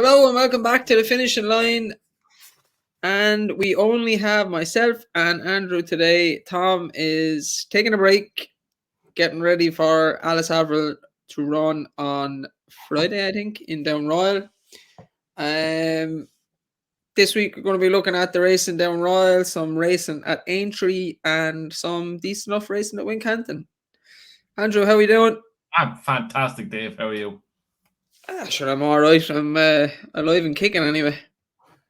Hello and welcome back to the finishing line. And we only have myself and Andrew today. Tom is taking a break, getting ready for Alice Avril to run on Friday, I think, in Down Royal. This week we're going to be looking at the racing down Royal, some racing at Aintree, and some decent enough racing at Wincanton. Andrew, how are you doing? I'm fantastic, Dave. How are you? Sure, I'm all right. I'm alive and kicking anyway.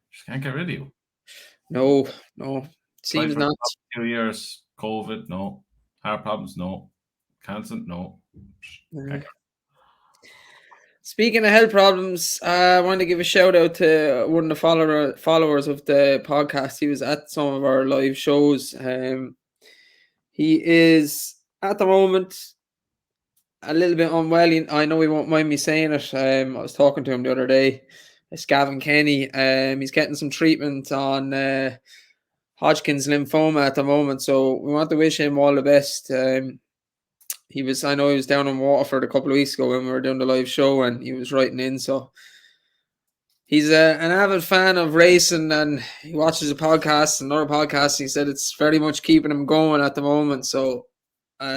Just can't get rid of you. No. Seems not. 2 years, COVID, no. Heart problems, no. Cancer, no. Speaking of health problems, I want to give a shout out to one of the followers of the podcast. He was at some of our live shows. He is at the moment a little bit unwell. I know he won't mind me saying it. I was talking to him the other day. It's Gavin Kenny. He's getting some treatment on Hodgkin's lymphoma at the moment, so we want to wish him all the best. I know he was down in Waterford a couple of weeks ago when we were doing the live show, and he was writing in. So he's an avid fan of racing, and he watches a podcast and other podcasts. He said it's very much keeping him going at the moment. So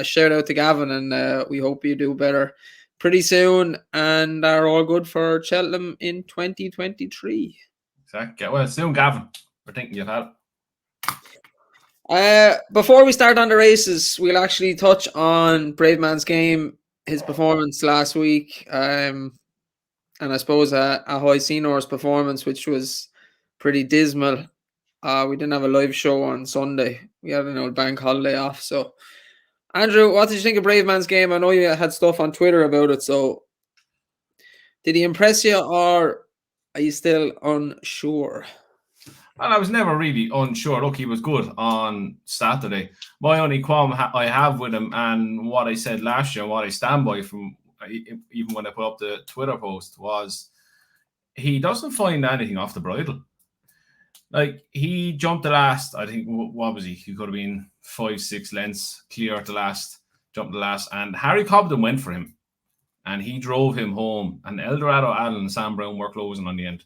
shout out to Gavin, and we hope you do better pretty soon and are all good for Cheltenham in 2023. Exactly. Well, soon, Gavin. We're thinking you've had it. Before we start on the races, we'll actually touch on Brave Man's Game, his performance last week, and I suppose a High Senor's performance, which was pretty dismal. We didn't have a live show on Sunday. We had an old bank holiday off. So, Andrew, what did you think of Brave Man's Game? I know you had stuff on Twitter about it. So, did he impress you, or are you still unsure? Well, I was never really unsure. Look, he was good on Saturday. My only qualm I have with him, and what I said last year, and what I stand by from even when I put up the Twitter post, was he doesn't find anything off the bridle. Like, he jumped the last, I think, what was he? He could have been 5-6 lengths clear at the last, jumped the last, and Harry Cobden went for him, and he drove him home, and Eldorado Allen and Sam Brown were closing on the end.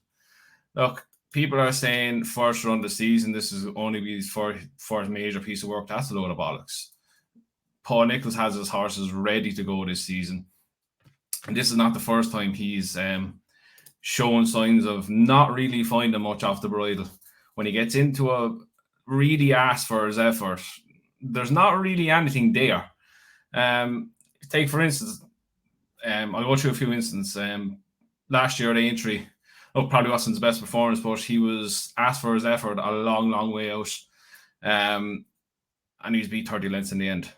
Look, people are saying first run of the season, this is only his first major piece of work. That's a load of bollocks. Paul Nicholls has his horses ready to go this season. And this is not the first time he's showing signs of not really finding much off the bridle. When he gets into a really ask for his effort, there's not really anything there. Take, for instance, I'll go through a few instances. Last year at Aintree, probably wasn't his best performance, but he was asked for his effort a long, long way out. And he was beat 30 lengths in the end.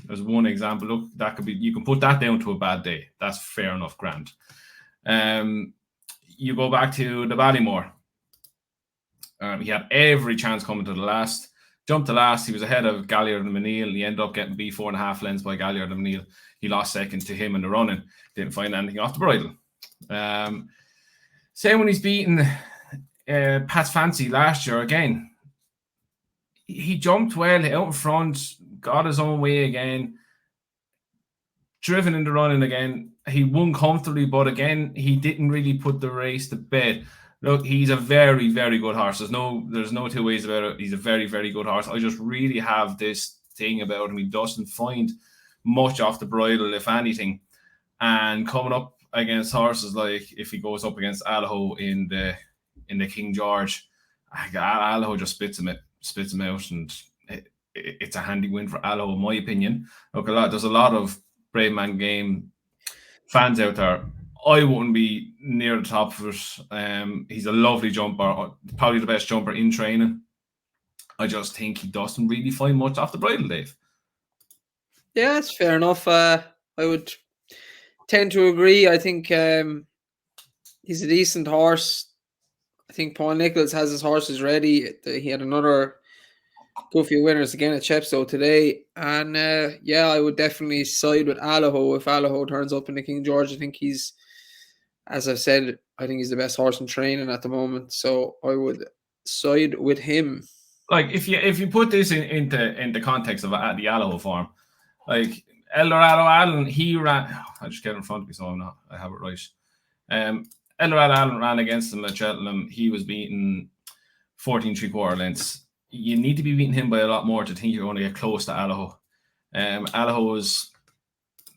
There's one example. Look, that could be, you can put that down to a bad day. That's fair enough, grand. You go back to the Ballymore. He had every chance coming to the last. Jumped to last. He was ahead of Galliard and Menil. He ended up getting beat 4.5 lengths by Galliard and Menil. He lost second to him in the running. Didn't find anything off the bridle. Same when he's beaten Pat's Fancy last year again. He jumped well out in front, got his own way again, driven in the running again. He won comfortably, but again, he didn't really put the race to bed. Look, he's a very, very good horse. There's no two ways about it. He's a very, very good horse. I just really have this thing about him. He doesn't find much off the bridle, if anything. And coming up against horses like if he goes up against Allaho in the King George, Allaho just spits him out, and it's a handy win for Allaho, in my opinion. Look, there's a lot of Brave Man Game fans out there. I wouldn't be near the top of it. He's a lovely jumper, probably the best jumper in training. I just think he doesn't really find much off the bridle, Dave. Yeah, that's fair enough. I would tend to agree. I think he's a decent horse. I think Paul Nicholls has his horses ready. He had another good few winners again at Chepstow today. And I would definitely side with Allaho if Allaho turns up in the King George. I think he's, as I've said, I think he's the best horse in training at the moment. So I would side with him. Like, if you put this into context of the Allaho form, like Eldorado Allen, he ran. I just get it in front of me, so I have it right. Elrod Allen ran against him at Cheltenham. He was beaten 14 3/4 lengths. You need to be beating him by a lot more to think you're going to get close to Allaho. Allaho was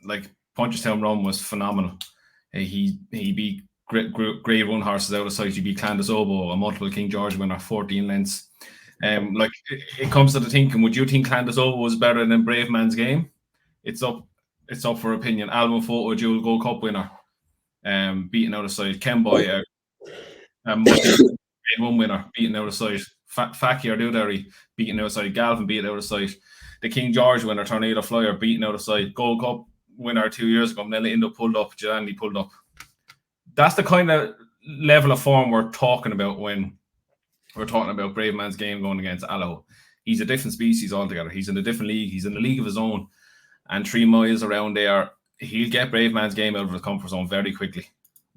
like Punchestown run was phenomenal. He beat great run horses out of sight. He beat Clandasobo, a multiple King George winner, 14 lengths. Like it comes to the thinking, would you think Clandasobo was better than Brave Man's Game? It's up for opinion. Alvin Photo, dual Gold Cup winner, beaten out of sight. Ken Boy, a multiple one winner, beaten out of sight. Fakir Dudari, beaten out of sight. Galvin beaten out of sight. The King George winner, Tornado Flyer, beaten out of sight. Gold Cup winner 2 years ago, and then they end up pulled up. Gianni pulled up. That's the kind of level of form we're talking about when we're talking about Brave Man's Game going against Allaho. He's a different species altogether. He's in a different league. He's in a league of his own. And 3 miles around there, he'll get Brave Man's Game out of his comfort zone very quickly,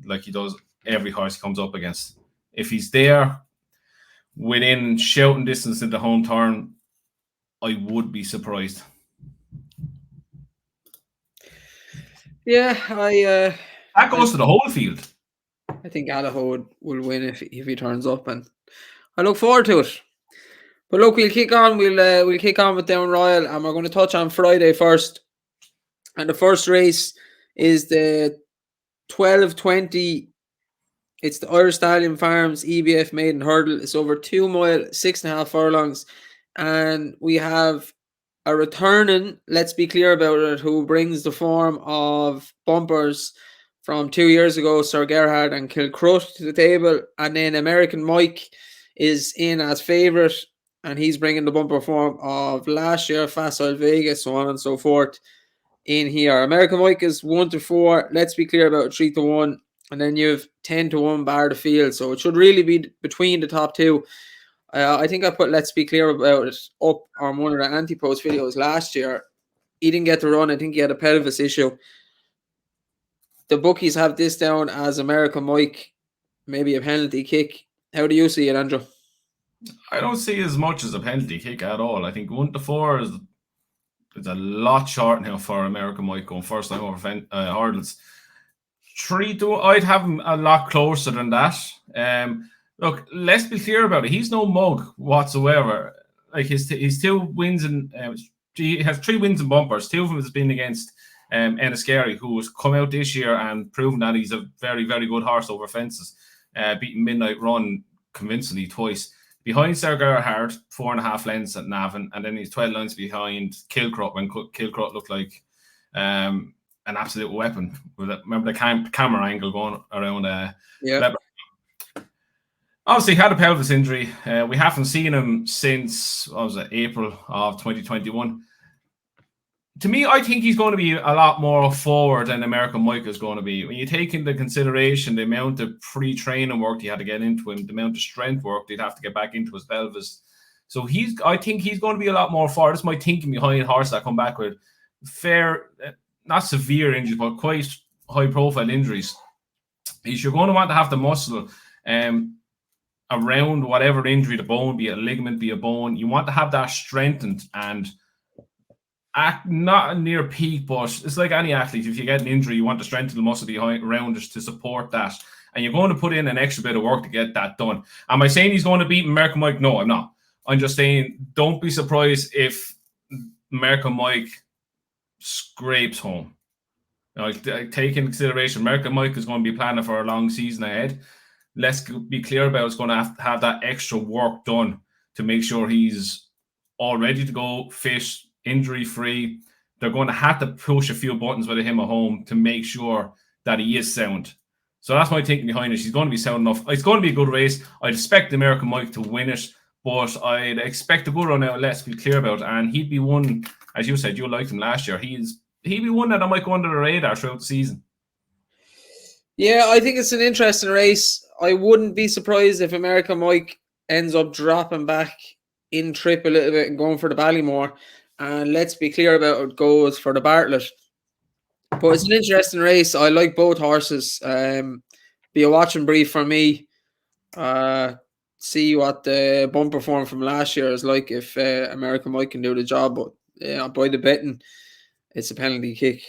like he does every horse he comes up against. If he's there within shouting distance in the home turn, I would be surprised. Yeah, that goes to the whole field. I think Allaho will win if he turns up, and I look forward to it. But look, we'll kick on. We'll kick on with Down Royal, and we're going to touch on Friday first. And the first race is the 12:20. It's the Irish Stallion Farms EBF Maiden Hurdle. It's over 2 mile, 6.5 furlongs, and we have a returning, let's be clear about it, who brings the form of bumpers from 2 years ago, Sir Gerhard and Kilcrut to the table. And then American Mike is in as favourite, and he's bringing the bumper form of last year, Facile Vegas, so on and so forth in here. American Mike is 1-4. Let's be clear about 3-1. And then you have 10-1 bar the field. So it should really be between the top two. I think I put Let's Be Clear About It up on one of the anti-post videos last year. He didn't get to run. I think he had a pelvis issue. The bookies have this down as American Mike, maybe a penalty kick. How do you see it, Andrew? I don't see as much as a penalty kick at all. I think 1-4 is a lot short now for American Mike going first time over hurdles. 3-2, I'd have him a lot closer than that. Look, let's be clear about it. He's no mug whatsoever. Like his 2 wins and he has 3 wins and bumpers. 2 of them has been against Enniskerry, who has come out this year and proven that he's a very, very good horse over fences. Beating Midnight Run convincingly twice. Behind Sir Gerhard, 4.5 lengths at Navan, and then he's 12 lengths behind Kilcrut when Kilcrut looked like an absolute weapon. Remember the camera angle going around? Yeah. Obviously, he had a pelvis injury. We haven't seen him since April of 2021. To me, I think he's going to be a lot more forward than American Mike is going to be. When you take into consideration the amount of pre-training work he had to get into him, the amount of strength work they'd have to get back into his pelvis. So I think he's going to be a lot more forward. That's my thinking behind horses that come back with fair, not severe injuries, but quite high-profile injuries. You're going to want to have the muscle around whatever injury, the bone, be it a ligament, be a bone. You want to have that strengthened and not near peak, but it's like any athlete. If you get an injury, you want to strengthen the muscle around it to support that. And you're going to put in an extra bit of work to get that done. Am I saying he's going to beat American Mike? No, I'm not. I'm just saying don't be surprised if American Mike scrapes home. Take into consideration, American Mike is going to be planning for a long season ahead. Let's be clear about it's going to have that extra work done to make sure he's all ready to go, fit, injury-free. They're going to have to push a few buttons with him at home to make sure that he is sound. So that's my thinking behind it. He's going to be sound enough. It's going to be a good race. I'd expect American Mike to win it, but I'd expect a good run out. Let's be clear about it. And he'd be one, as you said, you liked him last year. He'd be one that I might go under the radar throughout the season. Yeah, I think it's an interesting race. I wouldn't be surprised if American Mike ends up dropping back in trip a little bit and going for the Ballymore. And let's be clear about it, goes for the Bartlett. But it's an interesting race. I like both horses. Be a watching brief for me. See what the bumper form from last year is like if American Mike can do the job. But by the betting, it's a penalty kick.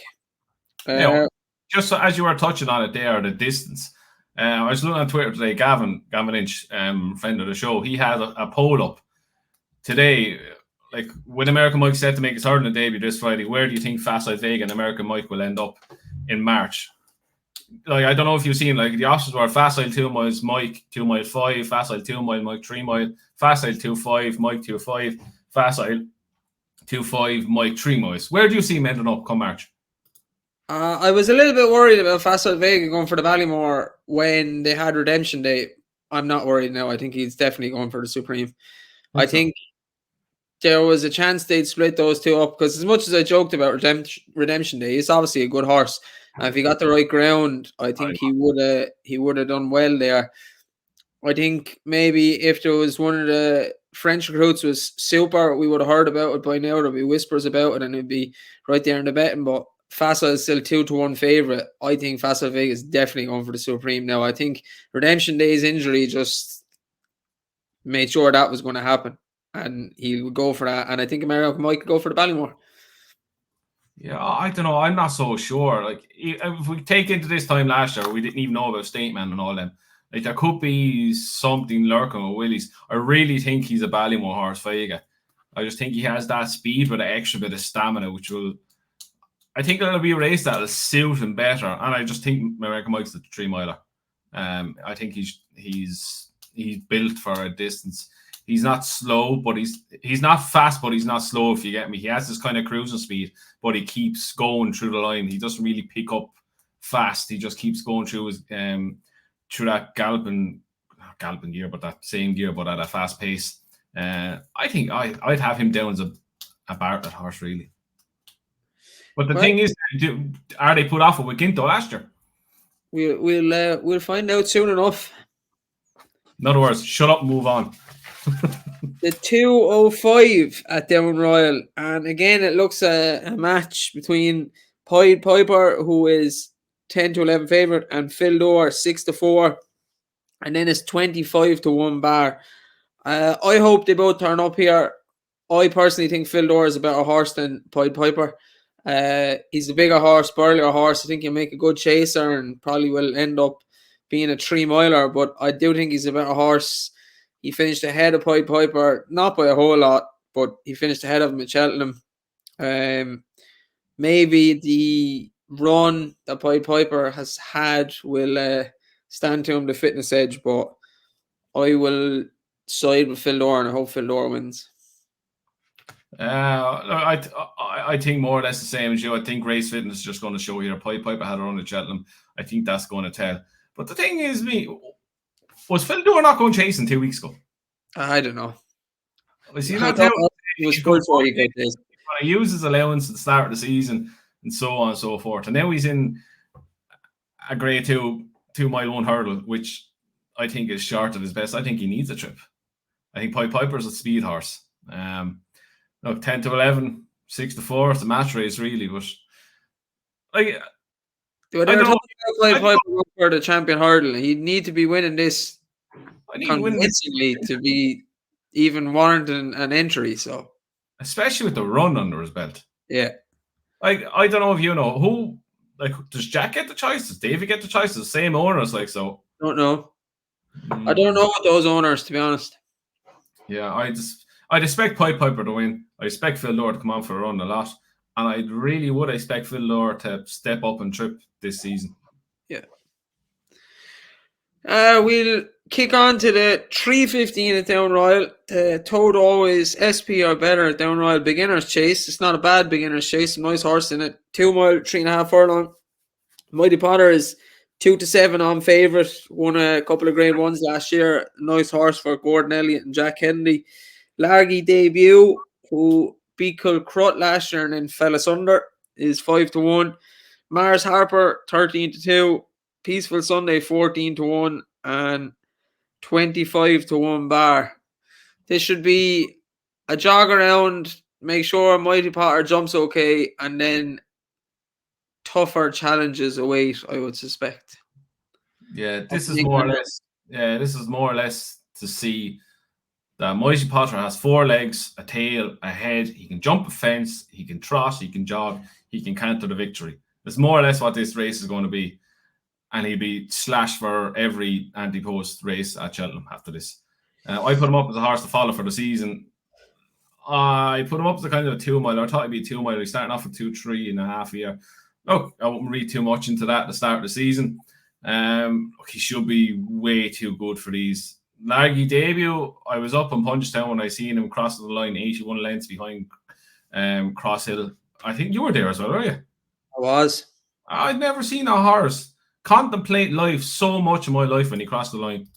Just so, as you were touching on it there, the distance. I was looking on Twitter today. Gavin Inch, friend of the show, he had a poll up today. Like, when American Mike set to make his hurdling debut this Friday, where do you think Fansbet Vega and American Mike will end up in March? Like, I don't know if you've seen, like, the options were Fansbet 2 miles, Mike 2 mile 5, Fansbet 2 mile, Mike 3 mile, Fansbet 2.5, Mike 2.5, Fansbet 2.5, Mike 3 miles. Where do you see him ending up come March? I was a little bit worried about Fansbet Vega going for the Ballymore when they had Redemption Day. I'm not worried now. I think he's definitely going for the Supreme. I think there was a chance they'd split those two up, because as much as I joked about Redemption Day, he's obviously a good horse. And if he got the right ground, I think he would have done well there. I think maybe if there was one of the French recruits was super, we would have heard about it by now. There'd be whispers about it, and it'd be right there in the betting. But Fassa is still 2-1 favourite. I think Fansbet Vega is definitely going for the Supreme now. I think Redemption Day's injury just made sure that was going to happen, and he would go for that. And I think American Mike could go for the Ballymore. Yeah, I don't know. I'm not so sure. Like, if we take into this time last year, we didn't even know about Stateman and all them. Like, there could be something lurking with Willies. I really think he's a Ballymore horse, Vega. I just think he has that speed with an extra bit of stamina, which will, I think it'll be a race that'll suit him better. And I just think American Mike's the 3 miler. I think he's built for a distance. He's not slow, but he's not fast, but he's not slow, if you get me. He has this kind of cruising speed, but he keeps going through the line. He doesn't really pick up fast. He just keeps going through his through that galloping gear, but that same gear, but at a fast pace. I think I'd have him down as a Bartlett horse, really. But the thing is, are they put off with Wincanton last year? We'll find out soon enough. In other words, shut up and move on. The 205 at Down Royal, and again it looks a match between Pied Piper, who is 10-11 favourite, and Phil Dore 6-4, and then it's 25-1 bar. I hope they both turn up here. I personally think Phil Dore is a better horse than Pied Piper. He's a bigger horse, burlier horse. I think he'll make a good chaser and probably will end up being a 3 miler, but I do think he's a better horse. He finished ahead of Pied Piper, not by a whole lot, but he finished ahead of him at Cheltenham. Maybe the run that Pied Piper has had will stand to him the fitness edge, but I will side with Phil Dore, and I hope Phil Dore wins. I think more or less the same as you. I think race fitness is just going to show here. Pied Piper had a run at Cheltenham. I think that's going to tell. But the thing is, was Phil Dore not going chasing 2 weeks ago? I don't know. He was good for he use his allowance at the start of the season and so on and so forth. And now he's in a grade 2 mile 1 hurdle, which I think is short of his best. I think he needs a trip. I think Pied Piper's a speed horse. 10-11, 6-4, it's a match race, really. But like, Pied Piper for the champion hurdle, he'd need to be winning this convincingly to be even warranting an entry. So, especially with the run under his belt. Yeah. Like, I don't know if you know who. Like, does Jack get the choice? Does Davey get the choice? The same owners, like, so. Don't know. I don't know what those owners, to be honest. Yeah, I'd expect Pied Piper to win. I expect Phil Dore to come on for a run a lot. And I really would expect Phil Dore to step up and trip this season. Yeah. We'll kick on to the 3:15 at Down Royal. Toad Always SP are better at Down Royal. Beginner's Chase. It's not a bad beginner's chase. Some nice horse in it. 2 mile, 3.5 furlong. Mighty Potter is 2-7 on favourite. Won a couple of grade 1s last year. Nice horse for Gordon Elliott and Jack Kennedy. Largy Debut, who beat Culcrut last year and then fell asunder, is 5-1. Mars Harper 13-2. Peaceful Sunday 14-1 and 25-1 bar. This should be a jog around. Make sure Mighty Potter jumps okay, and then tougher challenges await, I would suspect. Yeah, this is more or less to see that Mighty Potter has 4 legs, a tail, a head. He can jump a fence, he can trot, he can jog, he can canter the victory. That's more or less what this race is going to be. and he'll be slashed for every anti-post race at Cheltenham after this. I put him up as a horse to follow for the season. I put him up as a kind of a 2 mile. I thought he'd be a 2 mile. He's starting off with 2.3.5 a year. Look, I won't read too much into that at the start of the season. He should be way too good for these. Largy debut, I was up in Punchestown when I seen him crossing the line 81 lengths behind Cross Hill. I think you were there as well, were you? I was. I'd never seen a horse contemplate life so much in my life when he crossed the line.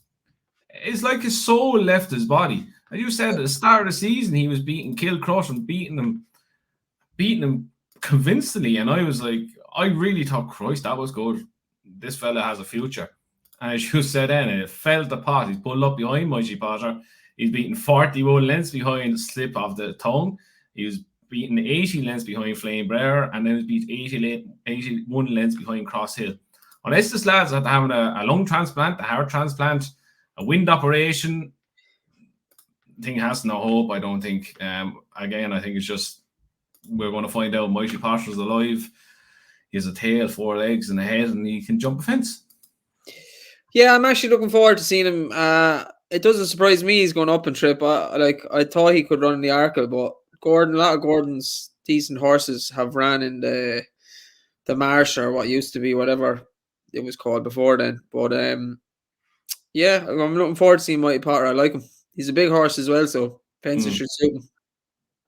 It's like his soul left his body. As you said, at the start of the season, he was beating Kilcrush and beating him convincingly. And I was like, I really thought, Christ, that was good. This fella has a future. And as you said then, it fell to pot. He's pulled up behind Mighty Potter. He's beaten 41 lengths behind Slip of the Tongue. He was beaten 80 lengths behind Flame Brer, and then he beat 81 lengths behind Cross Hill. Unless this lad's after having a lung transplant, a heart transplant, a wind operation, thing has no hope, I don't think. Again, I think it's just we're going to find out Mighty Potter's alive. He has a tail, 4 legs, and a head, and he can jump a fence. Yeah, I'm actually looking forward to seeing him. It doesn't surprise me he's going up and trip. I thought he could run in the Arkle, but a lot of Gordon's decent horses have ran in the Marsh, or what used to be, whatever it was called before then. But yeah, I'm looking forward to seeing Mighty Potter. I like him. He's a big horse as well, so fences should suit him.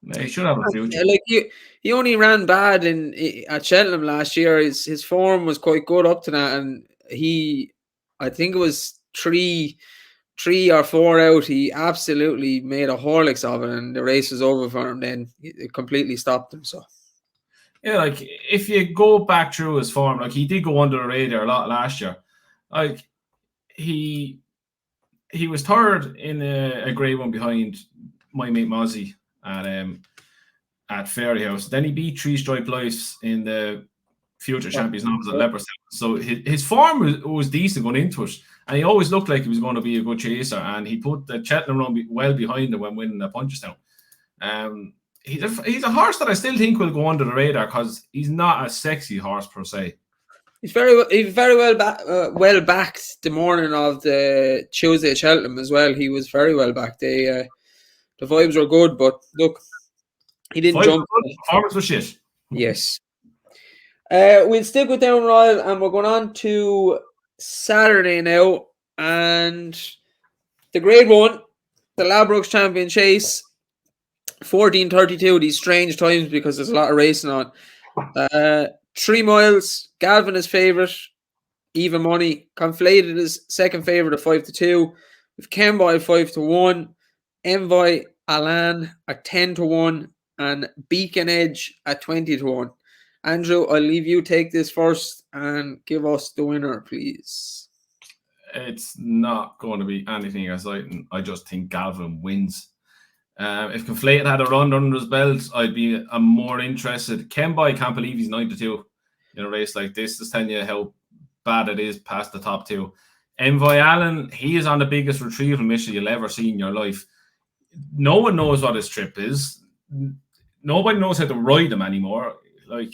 Yeah, he should have a future. Like he only ran bad at Cheltenham last year. His form was quite good up to that, and I think it was 3 or 4 out. He absolutely made a Horlicks of it, and the race was over for him. Then it completely stopped him. So yeah, like if you go back through his form, like he did go under the radar a lot last year. Like he was third in a grade 1 behind my mate Mozzie at Fairyhouse. Then he beat 3 Stripe Lives in the Future Champions Novice at Leopardstown. So his form was decent going into it, and he always looked like he was going to be a good chaser. And he put the Cheltenham run well behind him when winning the Punchestown. He's a horse that I still think will go under the radar because he's not a sexy horse per se. He's very well backed the morning of the Tuesday at Cheltenham as well. He was very well backed. The vibes were good, but look, he didn't jump. Performance was shit. Yes. We'll stick with Down Royal, and we're going on to Saturday now, and the Grade 1, the Ladbrokes Champion Chase, 14:32. These strange times because there's a lot of racing on. 3 miles. Galvin is favourite. Even money. Conflated is second favourite at 5-2. With Kenboy at 5-1. Envoy Alan at 10-1. And Beacon Edge at 20-1. Andrew, I'll leave you take this first and give us the winner, please. It's not going to be anything exciting. I just think Galvin wins. If Conflated had a run under his belt, I'd be more interested. Kenboy, I can't believe he's 9-2 in a race like this. Just telling you how bad it is past the top 2. Envoy Allen, he is on the biggest retrieval mission you'll ever see in your life. No one knows what his trip is. Nobody knows how to ride him anymore. Like,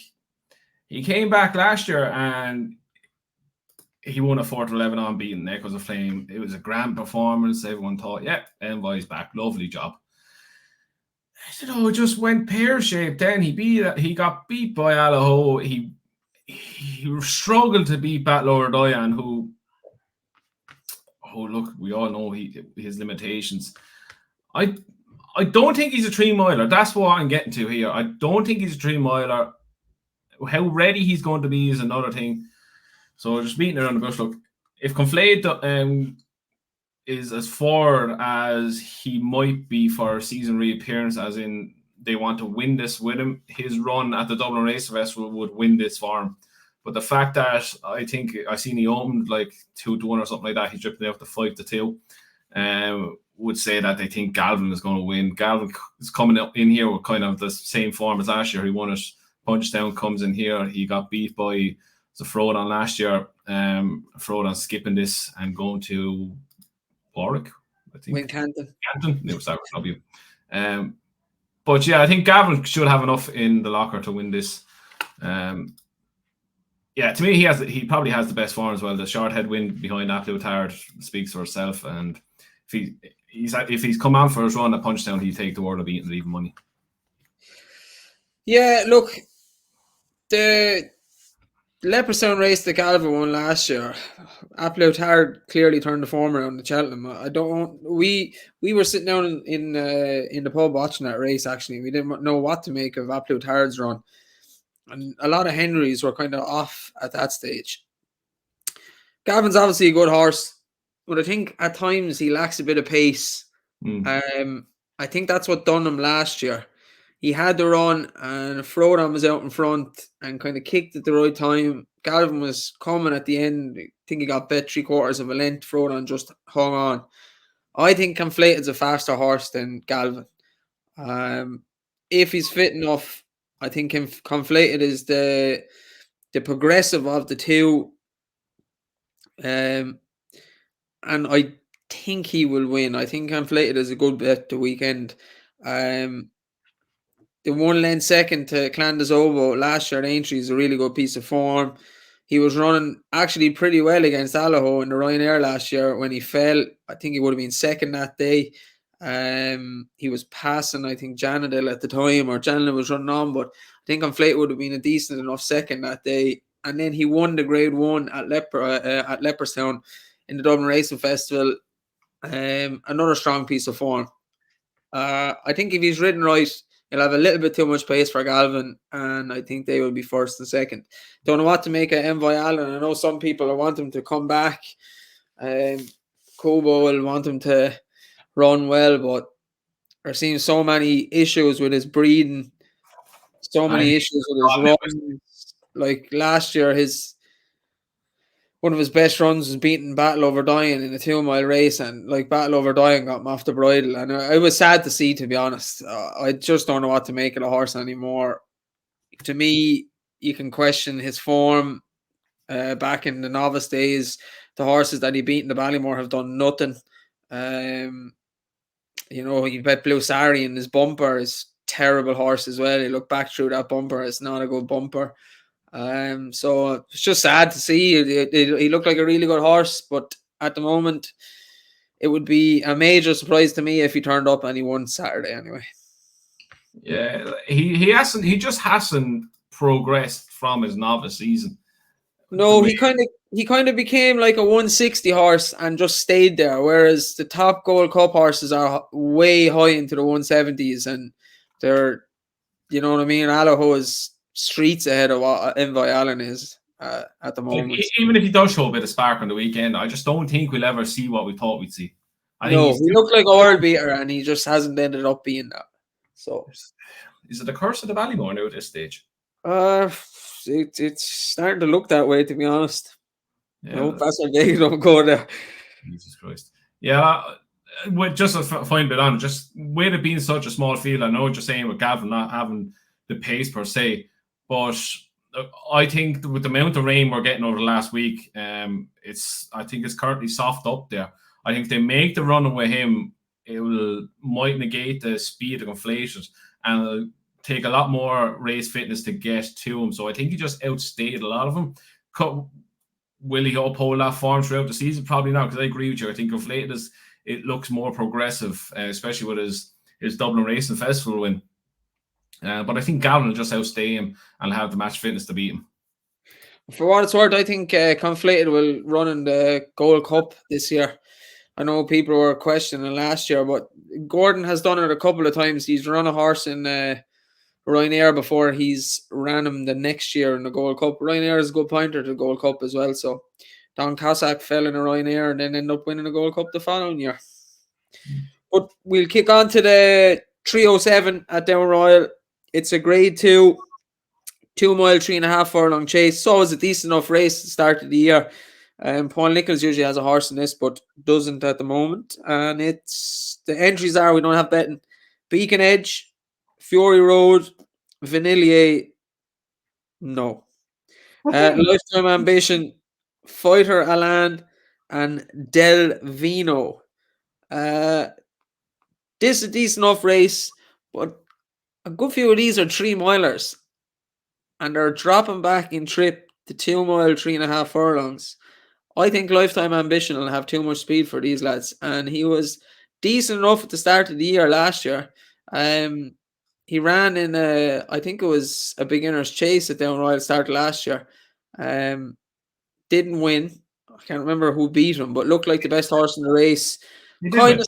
he came back last year and he won a 4-11 unbeaten Echoes of Flame. It was a grand performance. Everyone thought, yeah, Envoy's back. Lovely job. It just went pear-shaped then. He got beat by Allaho. He struggled to beat Battler Diane, who look, we all know his limitations. I don't think he's a 3 miler. That's what I'm getting to here. I don't think he's a 3 miler. How ready he's going to be is another thing. So just beating around the bush. Look, if Conflade is as forward as he might be for season reappearance, as in they want to win this with him, his run at the Dublin Race Festival would win this for him. But the fact that I think I seen he owned like 2-1 or something like that, he dripped it out to 5-2. Would say that they think Galvin is going to win. Galvin is coming up in here with kind of the same form as last year. He won it. Punchestown comes in here. He got beat by the fraud on last year. Fraud on skipping this and going to Warwick, I think. Wincanton. No, sorry, W. But yeah, I think Gavin should have enough in the locker to win this. Yeah, to me, he probably has the best form as well. The short head win behind Absolute Hard speaks for itself. And if he's come on for his run at Punchdown, he'd take the world of beating even money. Yeah, look, the Leopardstown race that Galva won last year, Absolute Hard clearly turned the form around at Cheltenham. I don't. We were sitting down in the pub watching that race. Actually, we didn't know what to make of Absolute Hard's run, and a lot of Henrys were kind of off at that stage. Gavin's obviously a good horse, but I think at times he lacks a bit of pace. I think that's what done him last year. He had the run and Frodon was out in front and kind of kicked at the right time. Galvin was coming at the end. I think he got bet 3/4 of a length. Frodon just hung on. I think Conflated's a faster horse than Galvin. If he's fit enough, I think Conflated is the progressive of the two. And I think he will win. I think Conflated is a good bet the weekend. The 1 length second to Clandazovo last year at Aintree is a really good piece of form. He was running actually pretty well against Allaho in the Ryanair last year. When he fell, I think he would have been second that day. He was passing, I think, Janadel at the time, or Janadel was running on, but I think Conflate would have been a decent enough second that day. And then he won the Grade 1 at Leopardstown in the Dublin Racing Festival. Another strong piece of form. I think if he's ridden right, he'll have a little bit too much pace for Galvin, and I think they will be first and second. Don't know what to make of Envoy Allen. I know some people want him to come back. Kubo will want him to run well, but there seems so many issues with his breeding, so many issues with his runs. Like last year, one of his best runs was beating Battle Over Dying in a 2-mile race, and like Battle Over Dying got him off the bridle, and it was sad to see, to be honest. I just don't know what to make of the horse anymore. To me, you can question his form back in the novice days. The horses that he beat in the Ballymore have done nothing. You bet Blue Sari in his bumper is terrible horse as well. You look back through that bumper, it's not a good bumper. So it's just sad to see. He looked like a really good horse, but at the moment, it would be a major surprise to me if he turned up and he won Saturday anyway. Yeah, he just hasn't progressed from his novice season. No, he kind of became like a 160 horse and just stayed there, whereas the top Gold Cup horses are way high into the 170s, and they're, you know what I mean. Allaho is streets ahead of what Envoy Allen is at the moment. Even if he does show a bit of spark on the weekend, I just don't think we'll ever see what we thought we'd see. He looked like a world beater, and he just hasn't ended up being that. So, is it the curse of the Ballymore now at this stage? It's starting to look that way, to be honest. Yeah, I hope Pastor Gay don't go there. Jesus Christ. Yeah, just a fine bit on, just with it being such a small field, I know what you're saying with Gavin not having the pace per se, but I think with the amount of rain we're getting over the last week, I think it's currently soft up there. I think if they make the run with him, it might negate the speed of inflations, and it'll take a lot more race fitness to get to him. So I think he just outstayed a lot of them. Will he uphold that form throughout the season? Probably not, because I agree with you. I think Inflated it looks more progressive, especially with his Dublin Racing Festival win. But I think Gavin will just outstay him and have the match fitness to beat him. For what it's worth, I think Conflated will run in the Gold Cup this year. I know people were questioning last year, but Gordon has done it a couple of times. He's run a horse in Ryanair before. He's ran him the next year in the Gold Cup. Ryanair is a good pointer to the Gold Cup as well. So Don Cossack fell in a Ryanair and then ended up winning the Gold Cup the following year. But we'll kick on to the 307 at Down Royal. It's a Grade 2, 2-mile, 3.5 furlong chase. So it was a decent enough race to start of the year. Paul Nichols usually has a horse in this, but doesn't at the moment. And it's the entries are, we don't have betting: Beacon Edge, Fury Road, Vanillier, no. Lifetime Ambition, Fighter Alan, and Del Vino. This is a decent enough race, but a good few of these are 3-milers, and they're dropping back in trip the 2 mile, 3.5 furlongs. I think Lifetime Ambition will have too much speed for these lads, and he was decent enough at the start of the year last year. He ran in I think it was a beginner's chase at Down Royal start last year. Didn't win. I can't remember who beat him, but looked like the best horse in the race. He did Kind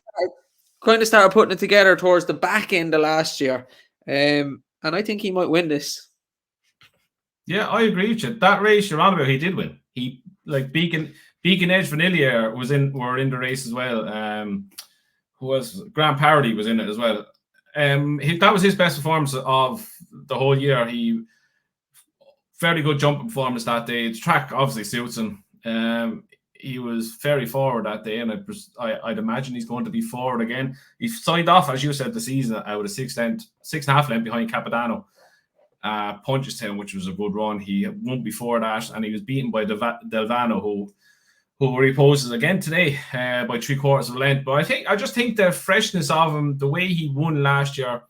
win. of started putting it together towards the back end of last year, and I think he might win this. Yeah, I agree with you. That race you're on about, he did win. He like Beacon Edge Vanilla were in the race as well. Who was Grand Parody was in it as well. That was his best performance of the whole year. He very good jumping performance that day. The track obviously suits him. He was very forward that day, and I'd imagine he's going to be forward again. He signed off, as you said, the season out of 6.5 length behind Capadano. Punchestown, which was a good run. He won before that, and he was beaten by Delvano, who reposes again today by 3/4 of a length. But I just think the freshness of him, the way he won last year,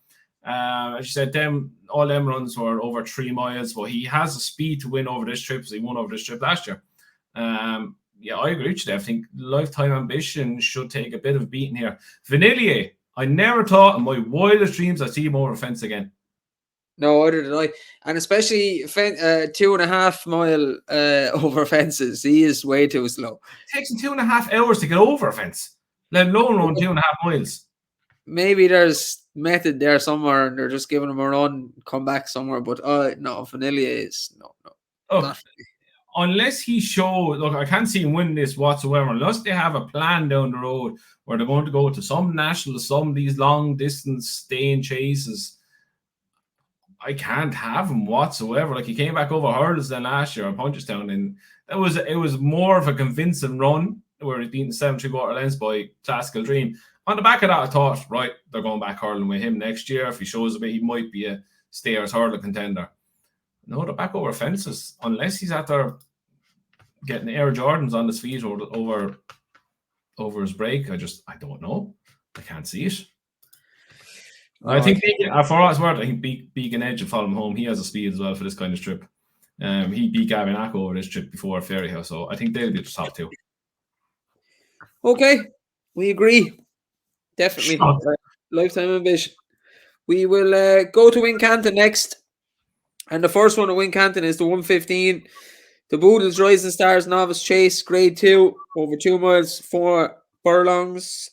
as you said, all them runs were over 3 miles, but he has the speed to win over this trip, as he won over this trip last year. Yeah, I agree with you. I think Lifetime Ambition should take a bit of a beating here. Vanillier, I never thought in my wildest dreams I'd see him over a fence again. No, either did I. And especially 2.5 mile over fences. He is way too slow. It takes him 2.5 hours to get over a fence, let alone run 2.5 miles. Maybe there's method there somewhere and they're just giving him a run, come back somewhere. But no, Vanillier is no. Not unless he shows, look, I can't see him winning this whatsoever, unless they have a plan down the road where they're going to go to some nationals, some of these long distance staying chases. I can't have him whatsoever. Like, he came back over hurdles then last year at Punchestown, and it was more of a convincing run where he's beaten 7 3/4 lengths by Classical Dream. On the back of that, I thought, right, they're going back hurling with him next year. If he shows a bit, he might be a stayers hurdle contender. No, they're back over fences, unless he's out there getting Air Jordans on his feet over his break. I don't know. I can't see it. I think for what it's worth, I think Beacon Edge will follow him home. He has a speed as well for this kind of trip. He beat Gavin Acko over this trip before Ferryhouse, so I think they'll be the top two. Okay, we agree. Definitely. Lifetime Ambition. We will go to Wincanton next. And the first one at Wincanton is the 115. The Boodles Rising Stars Novice Chase, Grade 2, over 2 miles, 4 furlongs.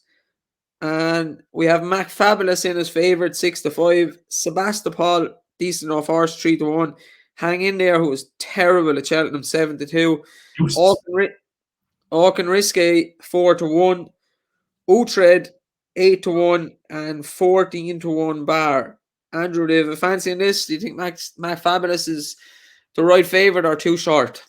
And we have Mac Fabulous in his favourite, 6-5. Sebastopol, decent enough horse, 3-1. Hang in there, who was terrible at Cheltenham, 7-2. Auchen Risque, 4-1. Utred, 8-1. And 14-1 Bar. Andrew, do you have a fancy in this? Do you think Mac Fabulous is the right favourite or too short?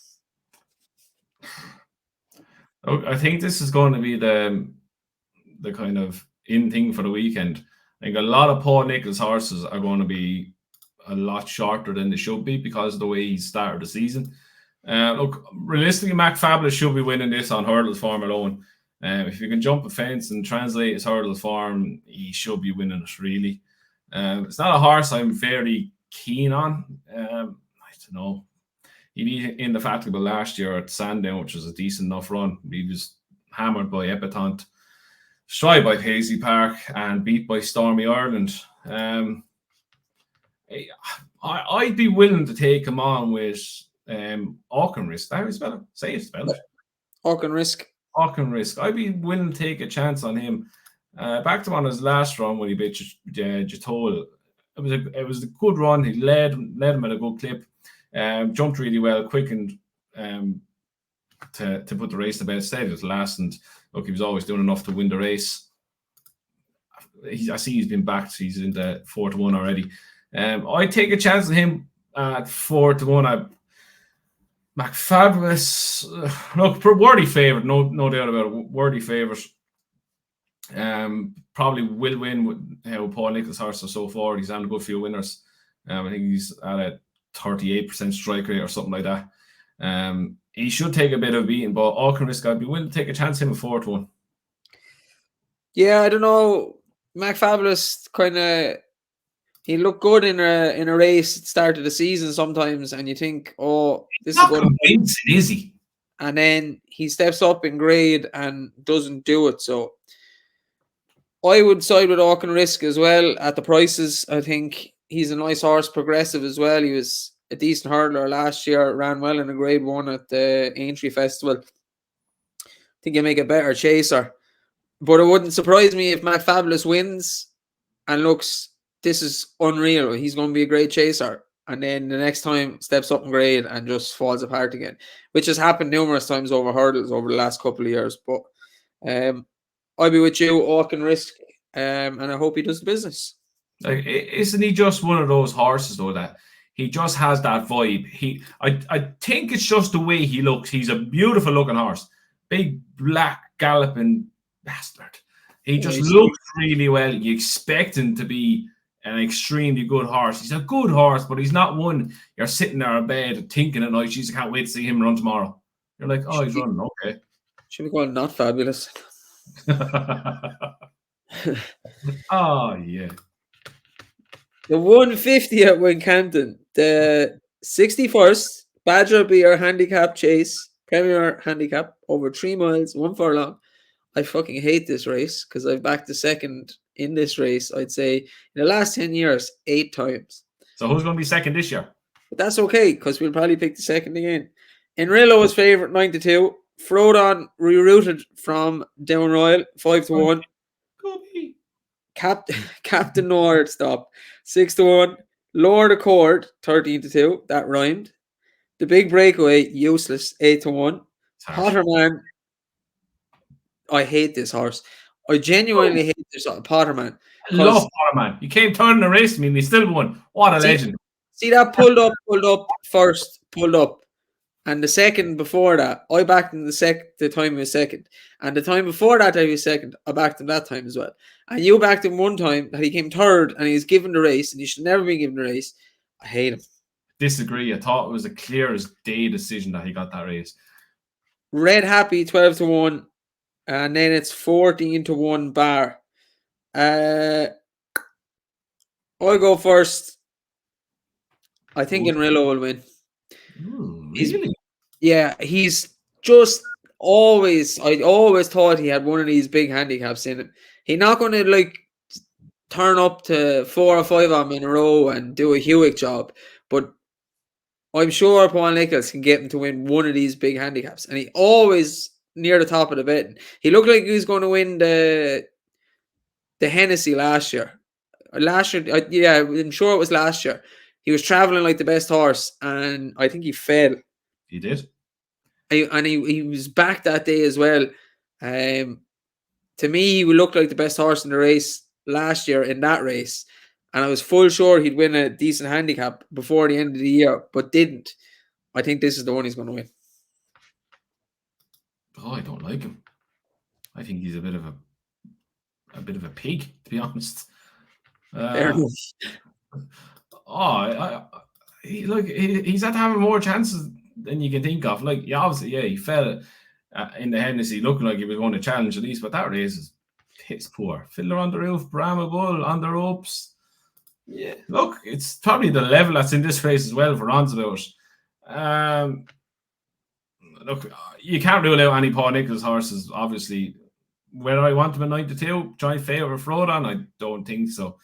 I think this is going to be the kind of in thing for the weekend. I think a lot of Paul Nicholls horses are going to be a lot shorter than they should be because of the way he started the season. Look, realistically, Mac Fabulous should be winning this on hurdles form alone. If you can jump a fence and translate his hurdles form, he should be winning it, really. It's not a horse I'm very keen on. I don't know. He beat Indefatigable last year at Sandown, which was a decent enough run. He was hammered by Epatante, destroyed by Paisley Park, and beat by Stormy Ireland. I'd be willing to take him on with Auchen Risk. How do you spell it? Say it, spell it. Auchen Risk. Auchen Risk. I'd be willing to take a chance on him. Back to him on his last run when he beat Jatol. It was a good run. He led him at a good clip. Jumped really well, quickened to put the race to bed. Stayed at last, and look, he was always doing enough to win the race. I see he's been backed. He's into 4-1 already. I'd take a chance on him at 4-1. Mac Fabulous, look, worthy favourite, no doubt about it. Worthy favourite. Probably will win with how Paul Nicholls' horses so far. He's had a good few winners. I think he's at a 38% strike rate or something like that. He should take a bit of a beating, but Auchen Risk, I'd be willing to take a chance on him at 4-1. Yeah, I don't know. Mac Fabulous kind of He looked good in a race at the start of the season sometimes, and you think, oh, this is Not going. convincing, is he? And then he steps up in grade and doesn't do it. So I would side with Auchinrisk as well at the prices. I think he's a nice horse, progressive as well. He was a decent hurdler last year, ran well in a grade 1 at the Aintree Festival. I think he'll make a better chaser. But it wouldn't surprise me if Matt Fabulous wins and looks, this is unreal. He's going to be a great chaser. And then the next time steps up in grade and just falls apart again, which has happened numerous times over hurdles over the last couple of years. But I'll be with you, Auchinrisk, and I hope he does the business. Like, isn't he just one of those horses though that he just has that vibe? I think it's just the way he looks. He's a beautiful looking horse, big black galloping bastard. He just looks really well. You expect him to be an extremely good horse. He's a good horse, but he's not one you're sitting there in bed thinking at night, "Jeez, I can't wait to see him run tomorrow." You're like, "Oh, he's running, okay." Should we call him Not Fabulous? Oh yeah. The 150 at Wincanton, the 61st Badger Beer Handicap Chase, Premier Handicap, over 3 miles, 1 furlong. I fucking hate this race because I've backed the second in this race, I'd say, in the last 10 years, 8 times. So who's going to be second this year? But that's okay because we'll probably pick the second again. Enrillo is favourite 9-2. Frodon rerouted from Down Royal 5-1. Captain Nord, stop, 6-1. Lord Accord 13-2. That rhymed. The Big Breakaway, useless, 8-1. Potterman, I hate this horse. I genuinely hate this Potterman. I love Potterman. He came third in the race to me and he still won. What a legend. See that pulled up first, pulled up. And the second before that, I backed him the time he was second. And the time before that time he was second, I backed him that time as well. And you backed him one time that he came third and he's given the race and he should never be given the race. I hate him. Disagree. I thought it was a clear as day decision that he got that race. Red Happy 12-1. And then it's 14-1 bar. I'll go first. I think Enrillo will win. Really? He's just always, I always thought he had one of these big handicaps in him. He's not going to like turn up to 4 or 5 of them in a row and do a Hewitt job, but I'm sure Paul Nichols can get him to win one of these big handicaps, and he always near the top of the betting. He looked like he was going to win the Hennessy last year. Yeah, I'm sure it was last year. He was traveling like the best horse, and I think he fell. He did. And he was back that day as well. To me, he looked like the best horse in the race last year in that race. And I was full sure he'd win a decent handicap before the end of the year, but didn't. I think this is the one he's going to win. Oh, I don't like him. I think he's a bit of a pig, to be honest. Fair enough. He's had to have more chances than you can think of. Like, obviously, he fell in the Hennessy looking like he was going to challenge at least, but that race is piss poor. Fiddler on the roof, Brahma Bull on the ropes. Yeah, look, it's probably the level that's in this race as well for Roundabout. Look, you can't rule out any Paul Nichols horses, obviously. Whether I want him at 9-2, try favour Frodon, I don't think so.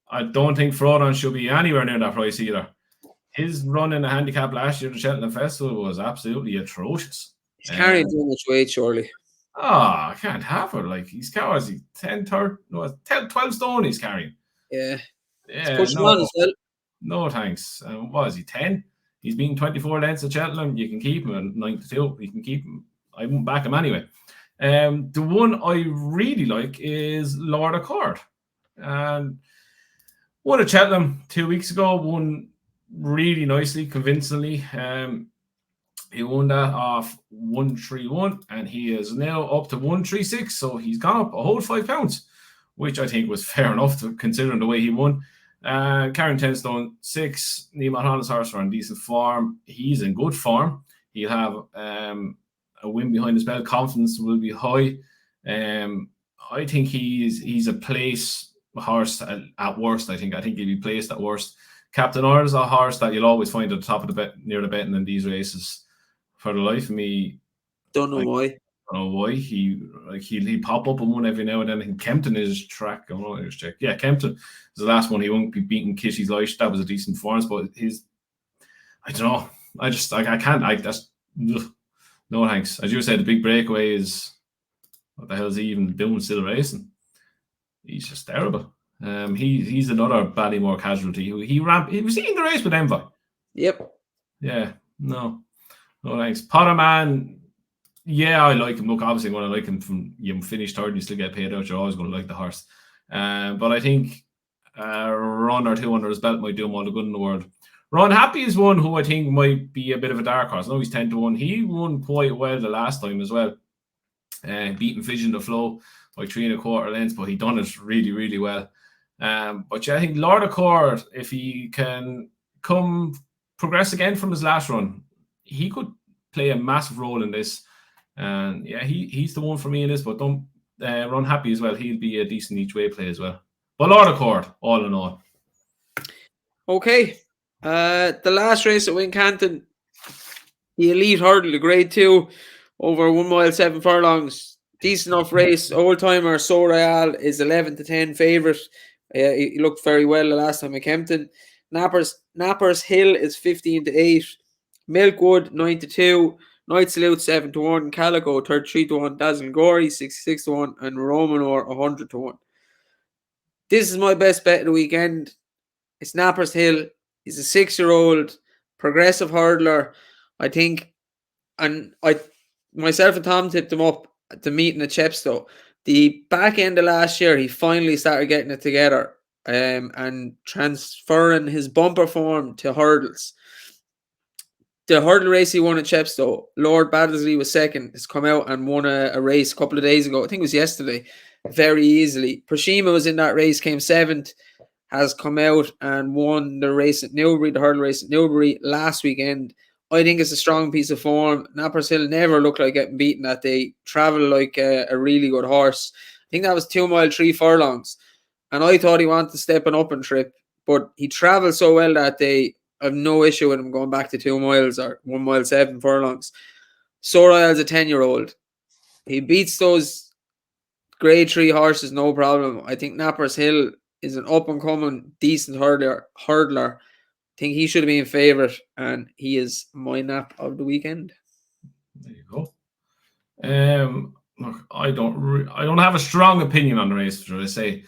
I don't think Frodon should be anywhere near that price either. His run in the handicap last year at the Cheltenham Festival was absolutely atrocious. He's carrying too much weight, surely. I can't have it. Like, he's carrying 12 stone he's carrying. Yeah. Push him on as well. No thanks. What is he, 10? He's been 24 lengths at Cheltenham. You can keep him at 9-2. You can keep him. I won't back him anyway. The one I really like is Lord Accord. And won at Cheltenham 2 weeks ago. Won really nicely, convincingly. He won that off 131, and he is now up to 136. So he's gone up a whole £5, which I think was fair enough considering the way he won. Karen 10 stone 6. Neiman Holland's horse are in decent form. He's in good form. He'll have a win behind his belt. Confidence will be high. I think he's a place horse at worst. I think he'd be placed at worst. Captain Earl is a horse that you'll always find at the top of the bet, near the betting in these races. For the life of me, don't know why. I don't know why he'll pop up and one every now and then. I think Kempton is track. I don't know. Let's check. Yeah, Kempton is the last one. He won't be beating Kitty's Light. That was a decent performance, but I don't know. I can't. That's no thanks. As you said, the big breakaway is what the hell is he even doing? Still racing? He's just terrible. He's another Ballymore casualty. He was in the race with Envoy. Yep. Yeah. No thanks. Potterman. Yeah, I like him. Look, obviously, when I like him from you finish third and you still get paid out, you're always going to like the horse. But I think a run or two under his belt might do him all the good in the world. Ron Happy is one who I think might be a bit of a dark horse. I know he's 10-1. He won quite well the last time as well. Beating Vision the Flow by 3 1/4 lengths, but he done it really, really well. But yeah, I think Lord of Court, if he can progress again from his last run, he could play a massive role in this. And yeah, he's the one for me in this, but don't Run Happy as well. He'll be a decent each way play as well. But Lord of Court, all in all. Okay. The last race at Wincanton, the Elite Hurdle, the Grade 2, over 1 mile 7 furlongs. Decent enough race. Old timer So Royale is 11-10 favourite. He looked very well the last time at Kempton. Nappers Hill is 15-8. Milkwood 9-2. Night Salute 7-1. Calico 33-1. Dazzle Gory 66-1. And Romanor 100-1. This is my best bet of the weekend. It's Nappers Hill. He's a 6-year-old progressive hurdler, I think. And myself and Tom tipped him up at the meeting at Chepstow. The back end of last year, he finally started getting it together and transferring his bumper form to hurdles. The hurdle race he won at Chepstow, Lord Baddesley was second, has come out and won a race a couple of days ago. I think it was yesterday, very easily. Prashima was in that race, came 7th, has come out and won the race at Newbury, the hurdle race at Newbury last weekend. I think it's a strong piece of form. Nappers Hill never looked like getting beaten that day. Travel like a really good horse. I think that was 2 mile 3 furlongs. And I thought he wanted to step up and trip, but he travelled so well that day. I have no issue with him going back to 2 miles or 1 mile 7 furlongs. Sorrel's a 10-year-old. He beats those grade 3 horses, no problem. I think Nappers Hill is an up-and-coming, decent hurdler. I think he should be in favourite, and he is my nap of the weekend. There you go. Look, I don't have a strong opinion on the race, should I say.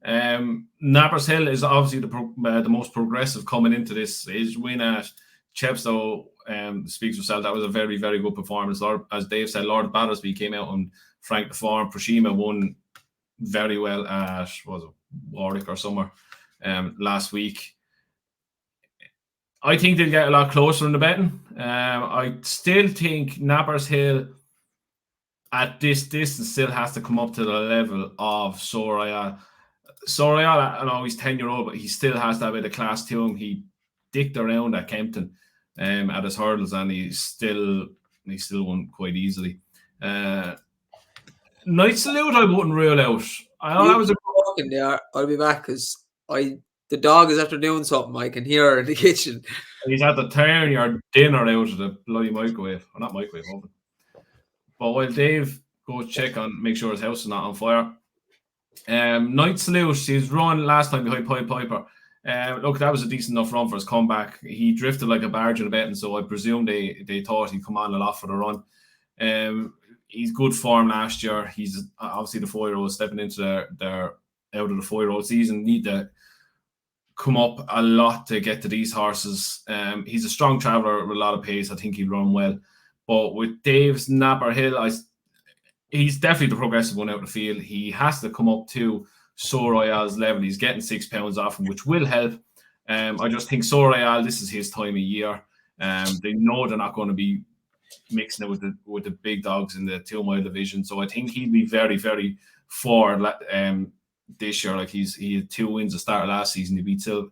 Nappers Hill is obviously the most progressive coming into this. His win at Chepstow speaks for itself. That was a very, very good performance. As Dave said, Lord Battersby came out and franked the form. Prashima won very well at Warwick or somewhere last week. I think they'll get a lot closer in the betting. I still think Nappers Hill at this distance still has to come up to the level of So Royale. So Royale, I know he's 10-year-old, but he still has that bit of class to him. He dicked around at Kempton at his hurdles, and he still won quite easily. Night Salute, I wouldn't rule out. I know that was walking there. I'll be back because the dog is after doing something. I can hear her in the kitchen. He's had to turn your dinner out of the bloody microwave. Or not microwave, oven. But while Dave goes check on, make sure his house is not on fire. Night Salute, he's run last time behind Pied Piper. Look, that was a decent enough run for his comeback. He drifted like a barge in a betting, so I presume they thought he'd come on a lot for the run. He's good form last year. He's obviously the 4-year-old stepping into their out of the 4-year-old season. Need to come up a lot to get to these horses. He's a strong traveller with a lot of pace. I think he'll run well. But with Dave's Napper Hill, he's definitely the progressive one out of the field. He has to come up to So Royale's level. He's getting 6 pounds off him, which will help. I just think So Royale, this is his time of year. They know they're not going to be mixing it with the big dogs in the 2 mile division. So I think he'd be very, very forward this year. Like he had 2 wins at the start of last season. He beat Silver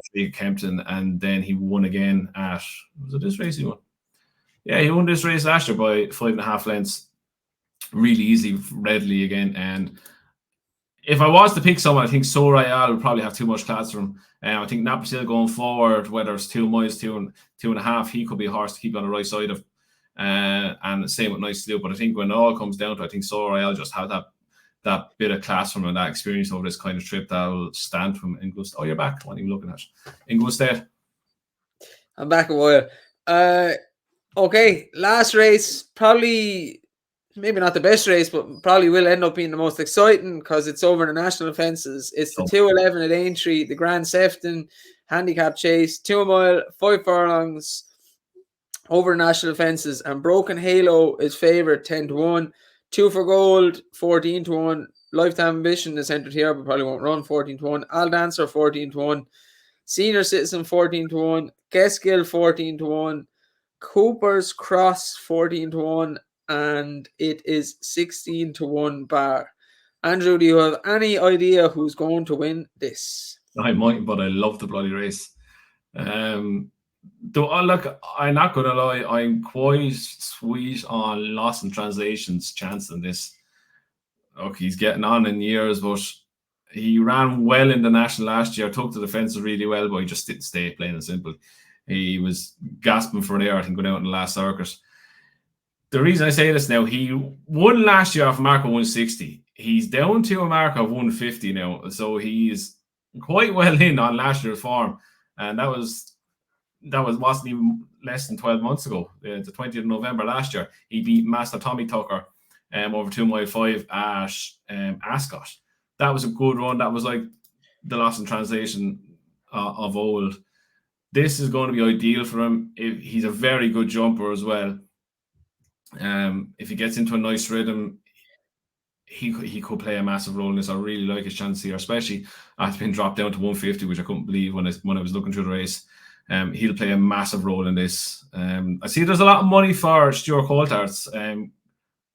Streak Kempton, and then he won again at, was it this race he won? Yeah, he won this race last year by 5.5 lengths. Really easy, readily again. And if I was to pick someone, I think So Royale would probably have too much class for him. I think Naperville going forward, whether it's 2 miles, 2.5, he could be a horse to keep on the right side of. And the same with Nice to Do. But I think when it all comes down to it, I think So Royale just had that bit of class from him and that experience over this kind of trip that will stand from in Gust. Oh, you're back. What are you looking at? In Gusted. I'm back a while. Okay, last race, probably maybe not the best race, but probably will end up being the most exciting because it's over the national fences. It's the 2:11 at Aintree, the Grand Sefton handicap chase, 2 mile, 5 furlongs over national fences, and Broken Halo is favourite 10-1. 2 for Gold 14-1. Lifetime Ambition is entered here, but probably won't run 14-1. Al Dancer 14-1. Senior Citizen 14-1. Geskill 14-1. Cooper's Cross 14-1, and it is 16-1 bar. Andrew, do you have any idea who's going to win this? I might, but I love the bloody race. Look, I'm not gonna lie, I'm quite sweet on Lost in Translation's chance in this. Look, he's getting on in years, but he ran well in the national last year, took to the fences really well, but he just didn't stay, plain and simple. He was gasping for air, I think, going out in the last circuit. The reason I say this now, he won last year off a mark of 160. He's down to a mark of 150 now, so he's quite well in on last year's form, and that wasn't even less than 12 months ago. The 20th of November last year, he beat Master Tommy Tucker over 2 mile 5 at Ascot. That was a good run. That was like the Lost in Translation of old. This is going to be ideal for him. He's a very good jumper as well. If he gets into a nice rhythm, he could play a massive role in this. I really like his chance here, especially after being dropped down to 150, which I couldn't believe when I was looking through the race. He'll play a massive role in this. I see there's a lot of money for Stuart Coulthard's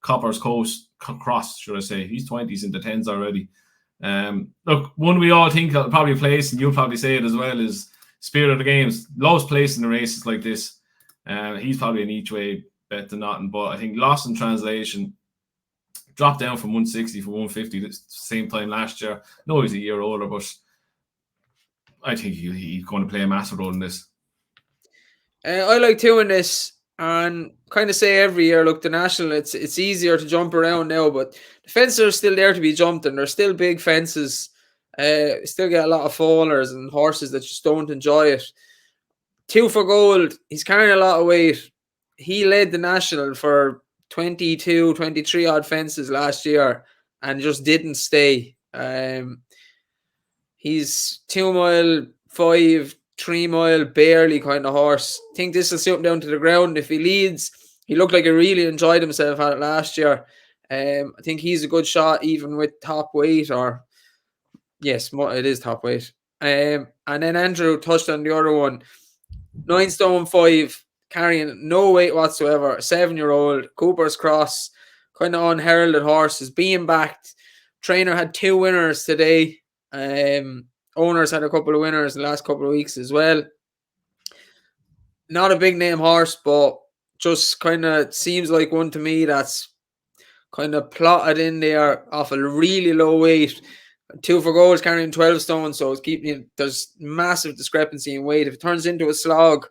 Copper's Cross, should I say. He's 20s into 10s already. Look, one we all think will probably place, and you'll probably say it as well, is Spirit of the Games. Lowest place in the races like this. He's probably an each way bet to nothing, but I think Lost in Translation dropped down from 160 for 150 the same time last year. No, he's a year older, but I think he's going to play a massive role in this. I like 2 in this, and kind of say every year, look, the national, it's easier to jump around now, but the fences are still there to be jumped, and they're still big fences. Still get a lot of fallers and horses that just don't enjoy it. 2 for Gold, he's carrying a lot of weight. He led the national for 22, 23 odd fences last year and just didn't stay. He's 2 mile, 5, 3 mile, barely kind of horse. I think this will suit him down to the ground. If he leads, he looked like he really enjoyed himself at it last year. I think he's a good shot even with top weight, or yes, it is top weight. And then Andrew touched on the other one. 9 stone 5, carrying no weight whatsoever. 7-year-old, Cooper's Cross, kind of unheralded horse, is being backed. Trainer had 2 winners today. Owners had a couple of winners in the last couple of weeks as well. Not a big name horse, but just kind of seems like one to me that's kind of plotted in there off a really low weight. 2 for Gold is carrying 12 stone, so it's keeping there's massive discrepancy in weight. If it turns into a slog,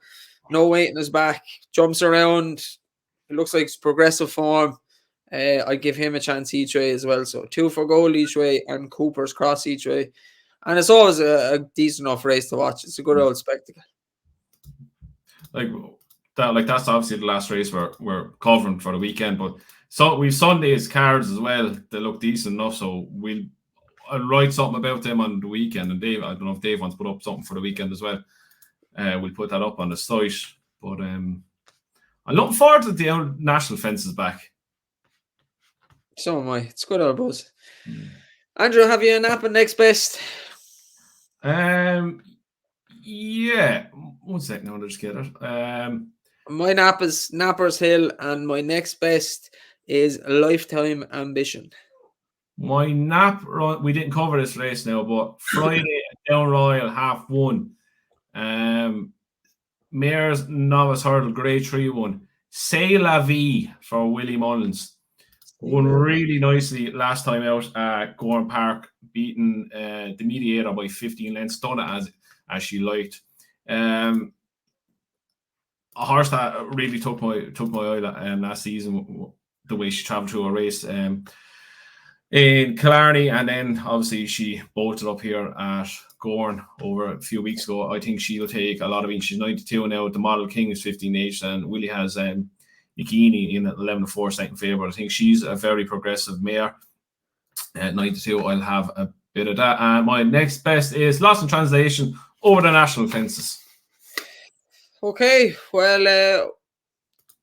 no weight in his back, jumps around, it looks like it's progressive form. I give him a chance each way as well. So 2 for Gold each way and Cooper's Cross each way. And it's always a decent enough race to watch. It's a good old spectacle. That's obviously the last race we're covering for the weekend, but so we've Sunday's cards as well. They look decent enough, so I'll write something about them on the weekend. And Dave, I don't know if Dave wants to put up something for the weekend as well. We'll put that up on the site. But I'm looking forward to the old national fences back. So am I. It's good old buzz. Andrew, have you a nap at next best? Yeah. 1 second, I'll just get it. My nap is Nappers Hill, and my next best is Lifetime Ambition. My nap run, we didn't cover this race now, but Friday at Down Royal, 1/2. Mayor's Novice Hurdle, Grade 3 1. C'est la vie for Willie Mullins. Won really nicely last time out at Gorham Park, beating the Mediator by 15 lengths. Done it as she liked. A horse that really took my eye last season, the way she travelled through a race in Killarney, and then obviously she bolted up here at Gorn over a few weeks ago. I think she'll take a lot of it. She's 92 now. The Model King is 15H, and Willie has Nikini in at 11-4 second favourite. I think she's a very progressive mare. At 92, I'll have a bit of that. And my next best is Lost in Translation over the national fences. Okay, well,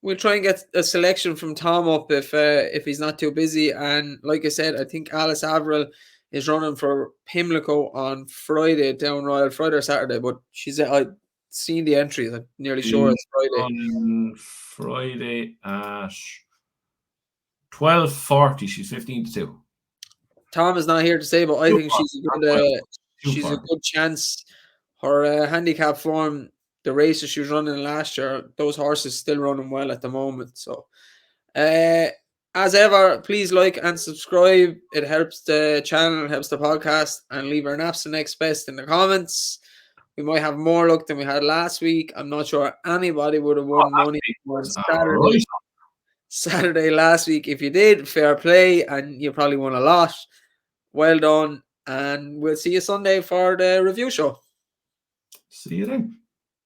we'll try and get a selection from Tom up if he's not too busy. And like I said, I think Alice Averill is running for Pimlico on Friday down Royal, Friday or Saturday. But I've seen the entries. I'm nearly sure it's Friday. On Friday at 12:40, she's 15-2. Tom is not here to say, but I think she's a good chance. Her handicap form, the races she was running last year, those horses still running well at the moment. So, as ever, please like and subscribe. It helps the channel, it helps the podcast, and leave our naps the next best in the comments. We might have more luck than we had last week. I'm not sure anybody would have won money on Saturday last week. If you did, fair play, and you probably won a lot. Well done, and we'll see you Sunday for the review show. See you then.